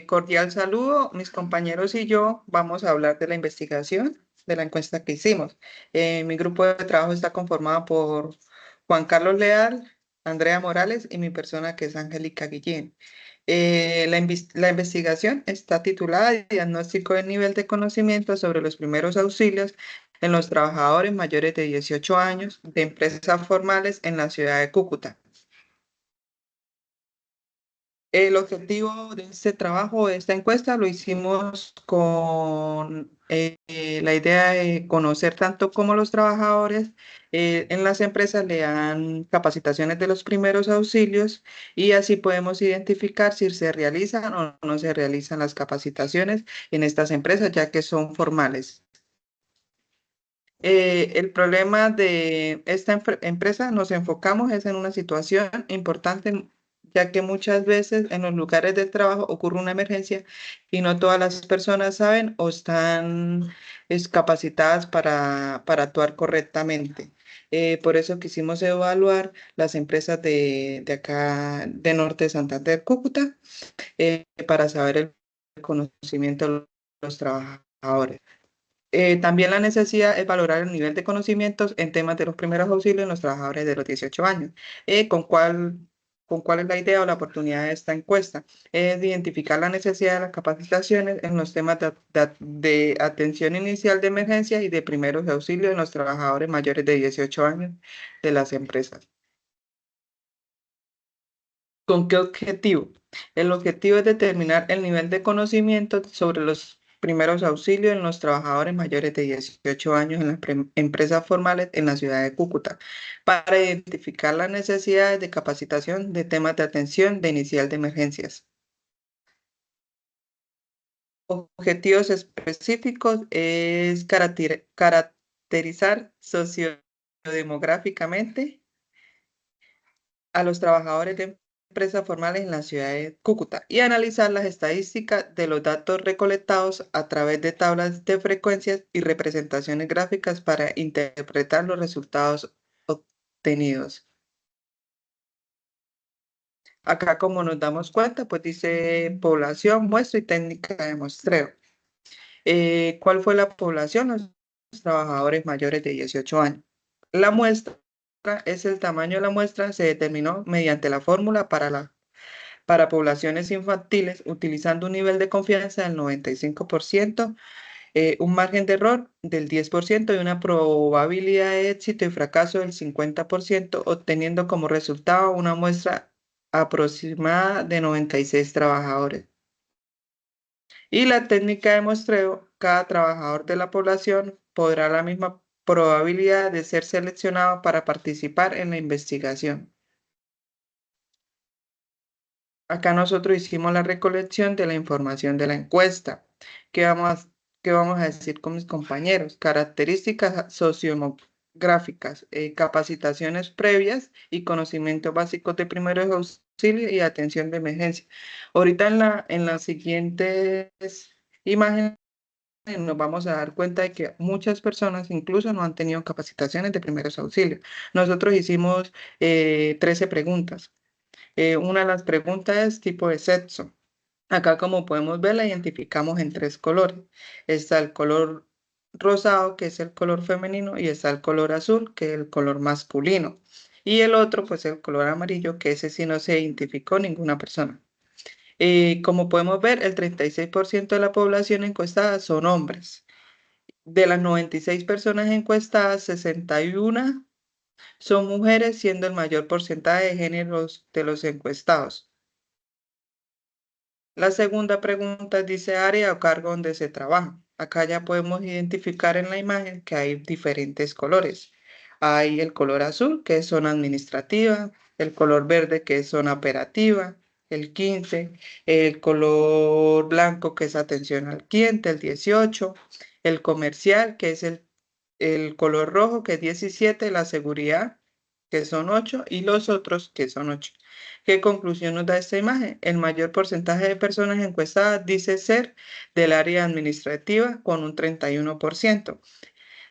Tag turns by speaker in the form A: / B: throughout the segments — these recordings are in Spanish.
A: Cordial saludo. Mis compañeros y yo vamos a hablar de la investigación de la encuesta que hicimos. Mi grupo de trabajo está conformado por Juan Carlos Leal, Andrea Morales y mi persona que es Angélica Guillén. La investigación está titulada Diagnóstico del nivel de conocimiento sobre los primeros auxilios en los trabajadores mayores de 18 años de empresas formales en la ciudad de Cúcuta. El objetivo de este trabajo, de esta encuesta, lo hicimos con la idea de conocer tanto cómo los trabajadores en las empresas le dan capacitaciones de los primeros auxilios y así podemos identificar si se realizan o no se realizan las capacitaciones en estas empresas, ya que son formales. El problema de esta empresa nos enfocamos es en una situación importante, ya que muchas veces en los lugares de trabajo ocurre una emergencia y no todas las personas saben o están capacitadas para actuar correctamente. Por eso quisimos evaluar las empresas de acá de Norte de Santander, Cúcuta, para saber el conocimiento de los trabajadores. También la necesidad es valorar el nivel de conocimientos en temas de los primeros auxilios en los trabajadores de los 18 años. ¿Con cuál es la idea o la oportunidad de esta encuesta? Es de identificar la necesidad de las capacitaciones en los temas de atención inicial de emergencia y de primeros auxilios en los trabajadores mayores de 18 años de las empresas. ¿Con qué objetivo? El objetivo es determinar el nivel de conocimiento sobre los primeros auxilios en los trabajadores mayores de 18 años en las empresas formales en la ciudad de Cúcuta, para identificar las necesidades de capacitación de temas de atención de inicial de emergencias. Objetivos específicos es caracterizar sociodemográficamente a los trabajadores de empresas formales en la ciudad de Cúcuta y analizar las estadísticas de los datos recolectados a través de tablas de frecuencias y representaciones gráficas para interpretar los resultados obtenidos. Acá, como nos damos cuenta, pues dice población, muestra y técnica de muestreo. ¿Cuál fue la población? Los trabajadores mayores de 18 años. La muestra es el tamaño de la muestra, se determinó mediante la fórmula para poblaciones infantiles, utilizando un nivel de confianza del 95%, un margen de error del 10% y una probabilidad de éxito y fracaso del 50%, obteniendo como resultado una muestra aproximada de 96 trabajadores. Y la técnica de muestreo, cada trabajador de la población podrá la misma probabilidad de ser seleccionado para participar en la investigación. Acá nosotros hicimos la recolección de la información de la encuesta. ¿Qué vamos a, qué vamos a decir con mis compañeros? Características sociodemográficas, capacitaciones previas y conocimientos básicos de primeros auxilios y atención de emergencia. Ahorita en las siguientes imágenes nos vamos a dar cuenta de que muchas personas incluso no han tenido capacitaciones de primeros auxilios. Nosotros hicimos 13 preguntas. Una de las preguntas es tipo de sexo. Acá, como podemos ver, la identificamos en tres colores. Está el color rosado, que es el color femenino, y está el color azul, que es el color masculino. Y el otro, pues el color amarillo, que ese sí no se identificó ninguna persona. Como podemos ver, el 36% de la población encuestada son hombres. De las 96 personas encuestadas, 61 son mujeres, siendo el mayor porcentaje de géneros de los encuestados. La segunda pregunta dice área o cargo donde se trabaja. Acá ya podemos identificar en la imagen que hay diferentes colores. Hay el color azul, que es zona administrativa, el color verde, que es zona operativa, el 15, el color blanco, que es atención al cliente, el 18, el comercial, que es el color rojo, que es 17, la seguridad, que son 8, y los otros, que son 8. ¿Qué conclusión nos da esta imagen? El mayor porcentaje de personas encuestadas dice ser del área administrativa con un 31%.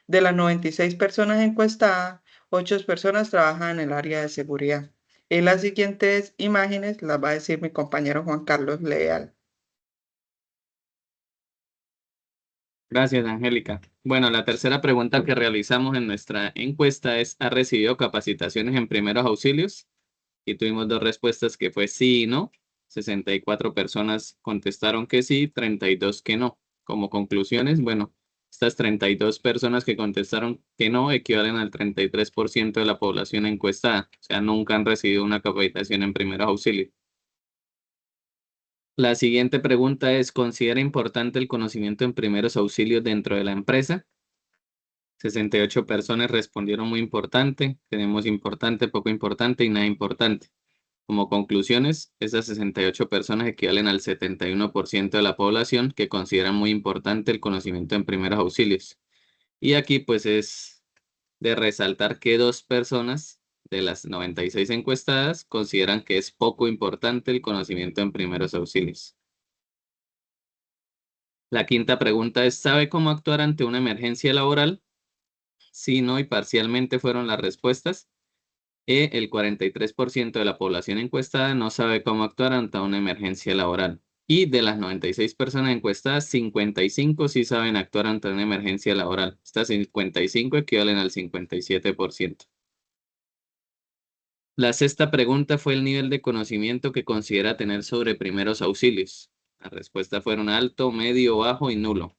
A: De las 96 personas encuestadas, 8 personas trabajan en el área de seguridad. En las siguientes imágenes las va a decir mi compañero Juan Carlos Leal.
B: Gracias, Angélica. Bueno, la tercera pregunta que realizamos en nuestra encuesta es, ¿ha recibido capacitaciones en primeros auxilios? Y tuvimos dos respuestas que fue sí y no. 64 personas contestaron que sí, 32 que no. Como conclusiones, bueno, estas 32 personas que contestaron que no equivalen al 33% de la población encuestada. O sea, nunca han recibido una capacitación en primeros auxilios. La siguiente pregunta es, ¿considera importante el conocimiento en primeros auxilios dentro de la empresa? 68 personas respondieron muy importante, tenemos importante, poco importante y nada importante. Como conclusiones, esas 68 personas equivalen al 71% de la población que considera muy importante el conocimiento en primeros auxilios. Y aquí pues es de resaltar que 2 personas de las 96 encuestadas consideran que es poco importante el conocimiento en primeros auxilios. La quinta pregunta es, ¿sabe cómo actuar ante una emergencia laboral? Sí, no y parcialmente fueron las respuestas. El 43% de la población encuestada no sabe cómo actuar ante una emergencia laboral. Y de las 96 personas encuestadas, 55 sí saben actuar ante una emergencia laboral. Estas 55 equivalen al 57%. La sexta pregunta fue el nivel de conocimiento que considera tener sobre primeros auxilios. Las respuestas fueron alto, medio, bajo y nulo.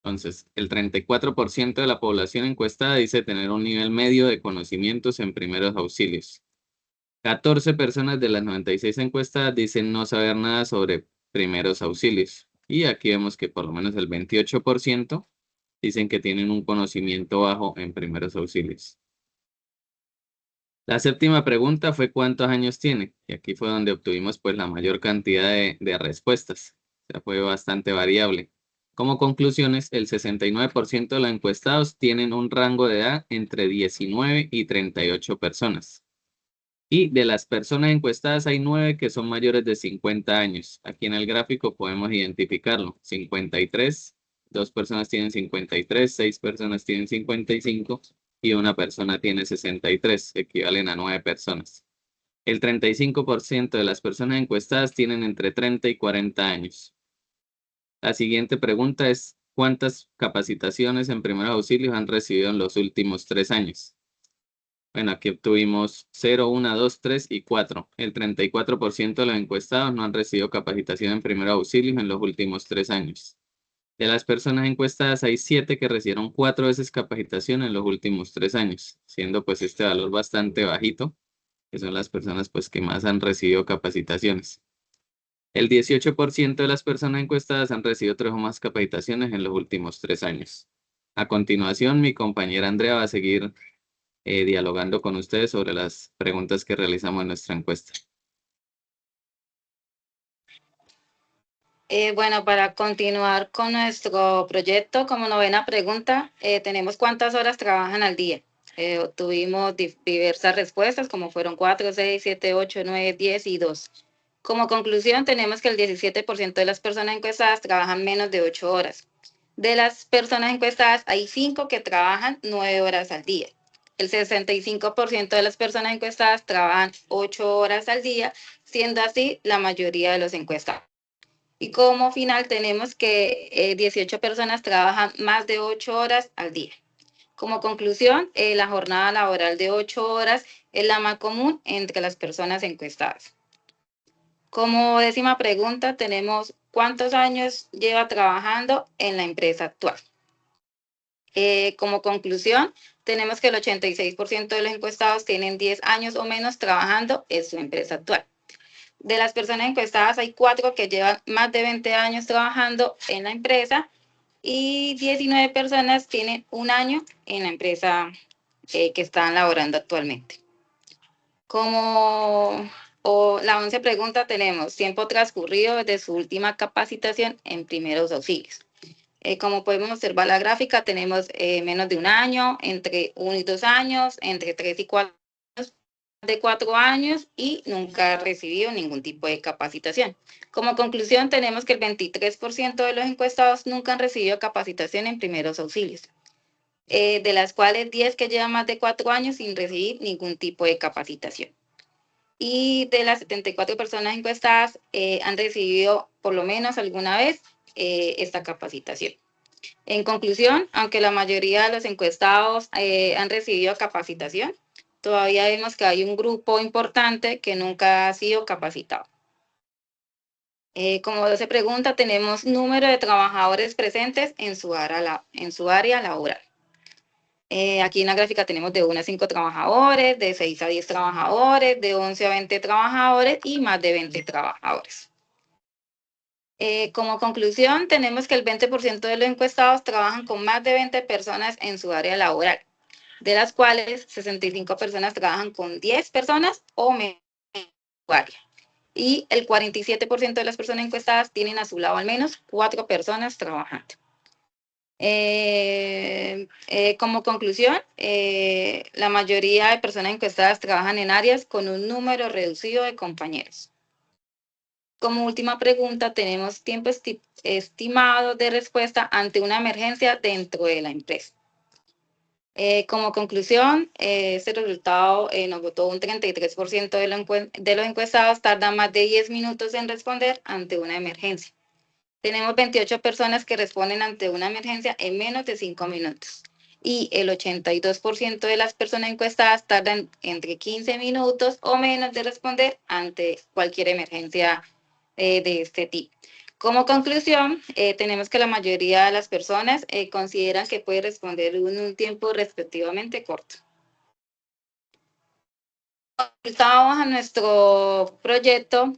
B: Entonces, el 34% de la población encuestada dice tener un nivel medio de conocimientos en primeros auxilios. 14 personas de las 96 encuestadas dicen no saber nada sobre primeros auxilios. Y aquí vemos que por lo menos el 28% dicen que tienen un conocimiento bajo en primeros auxilios. La séptima pregunta fue ¿cuántos años tiene? Y aquí fue donde obtuvimos pues la mayor cantidad de respuestas. O sea, fue bastante variable. Como conclusiones, el 69% de los encuestados tienen un rango de edad entre 19 y 38 personas. Y de las personas encuestadas hay 9 que son mayores de 50 años. Aquí en el gráfico podemos identificarlo. 53, 2 personas tienen 53, 6 personas tienen 55 y una persona tiene 63, equivalen a 9 personas. El 35% de las personas encuestadas tienen entre 30 y 40 años. La siguiente pregunta es, ¿cuántas capacitaciones en primeros auxilios han recibido en los últimos 3 años? Bueno, aquí obtuvimos 0, 1, 2, 3 y 4. El 34% de los encuestados no han recibido capacitación en primeros auxilios en los últimos 3 años. De las personas encuestadas hay 7 que recibieron 4 veces capacitación en los últimos 3 años, siendo pues este valor bastante bajito, que son las personas pues que más han recibido capacitaciones. El 18% de las personas encuestadas han recibido 3 o más capacitaciones en los últimos 3 años. A continuación, mi compañera Andrea va a seguir dialogando con ustedes sobre las preguntas que realizamos en nuestra encuesta.
C: Bueno, para continuar con nuestro proyecto, como novena pregunta, tenemos cuántas horas trabajan al día. Tuvimos diversas respuestas, como fueron 4, 6, 7, 8, 9, 10 y 2. Como conclusión, tenemos que el 17% de las personas encuestadas trabajan menos de 8 horas. De las personas encuestadas, hay 5 que trabajan 9 horas al día. El 65% de las personas encuestadas trabajan 8 horas al día, siendo así la mayoría de los encuestados. Y como final tenemos que 18 personas trabajan más de 8 horas al día. Como conclusión, la jornada laboral de 8 horas es la más común entre las personas encuestadas. Como décima pregunta tenemos ¿cuántos años lleva trabajando en la empresa actual? Como conclusión, tenemos que el 86% de los encuestados tienen 10 años o menos trabajando en su empresa actual. De las personas encuestadas hay 4 que llevan más de 20 años trabajando en la empresa y 19 personas tienen 1 año en la empresa que están laborando actualmente. Como la 11 pregunta tenemos tiempo transcurrido desde su última capacitación en primeros auxilios. Como podemos observar la gráfica, tenemos menos de 1 año, entre 1 y 2 años, entre 3 y 4 años, de 4 años y nunca ha recibido ningún tipo de capacitación. Como conclusión, tenemos que el 23% de los encuestados nunca han recibido capacitación en primeros auxilios, de las cuales 10 que llevan más de 4 años sin recibir ningún tipo de capacitación. Y de las 74 personas encuestadas han recibido por lo menos alguna vez esta capacitación. En conclusión, aunque la mayoría de los encuestados han recibido capacitación, todavía vemos que hay un grupo importante que nunca ha sido capacitado. Como se pregunta, tenemos número de trabajadores presentes en su área laboral. Aquí en la gráfica tenemos de 1 a 5 trabajadores, de 6 a 10 trabajadores, de 11 a 20 trabajadores y más de 20 trabajadores. Como conclusión, tenemos que el 20% de los encuestados trabajan con más de 20 personas en su área laboral, de las cuales 65 personas trabajan con 10 personas o menos en su área. Y el 47% de las personas encuestadas tienen a su lado al menos 4 personas trabajando. Como conclusión, la mayoría de personas encuestadas trabajan en áreas con un número reducido de compañeros. Como última pregunta, tenemos tiempo estimado de respuesta ante una emergencia dentro de la empresa. Como conclusión, este resultado nos votó un 33% de los encuestados tardan más de 10 minutos en responder ante una emergencia. Tenemos 28 personas que responden ante una emergencia en menos de 5 minutos. Y el 82% de las personas encuestadas tardan entre 15 minutos o menos de responder ante cualquier emergencia de este tipo. Como conclusión, tenemos que la mayoría de las personas consideran que puede responder en un tiempo respectivamente corto. Resultados a nuestro proyecto,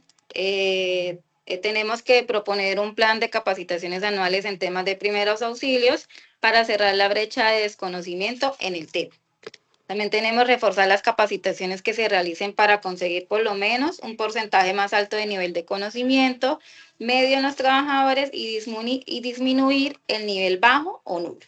C: tenemos que proponer un plan de capacitaciones anuales en temas de primeros auxilios para cerrar la brecha de desconocimiento en el tema. También tenemos reforzar las capacitaciones que se realicen para conseguir por lo menos un porcentaje más alto de nivel de conocimiento medio en los trabajadores y disminuir el nivel bajo o nulo.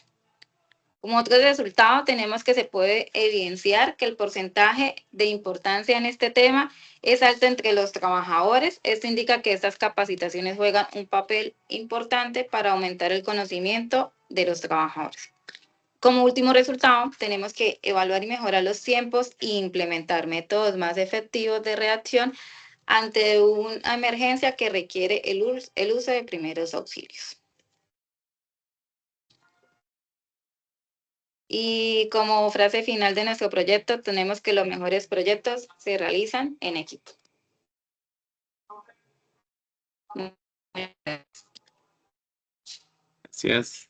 C: Como otro resultado, tenemos que se puede evidenciar que el porcentaje de importancia en este tema es alto entre los trabajadores. Esto indica que estas capacitaciones juegan un papel importante para aumentar el conocimiento de los trabajadores. Como último resultado, tenemos que evaluar y mejorar los tiempos e implementar métodos más efectivos de reacción ante una emergencia que requiere el uso de primeros auxilios. Y como frase final de nuestro proyecto, tenemos que los mejores proyectos se realizan en equipo.
B: Gracias.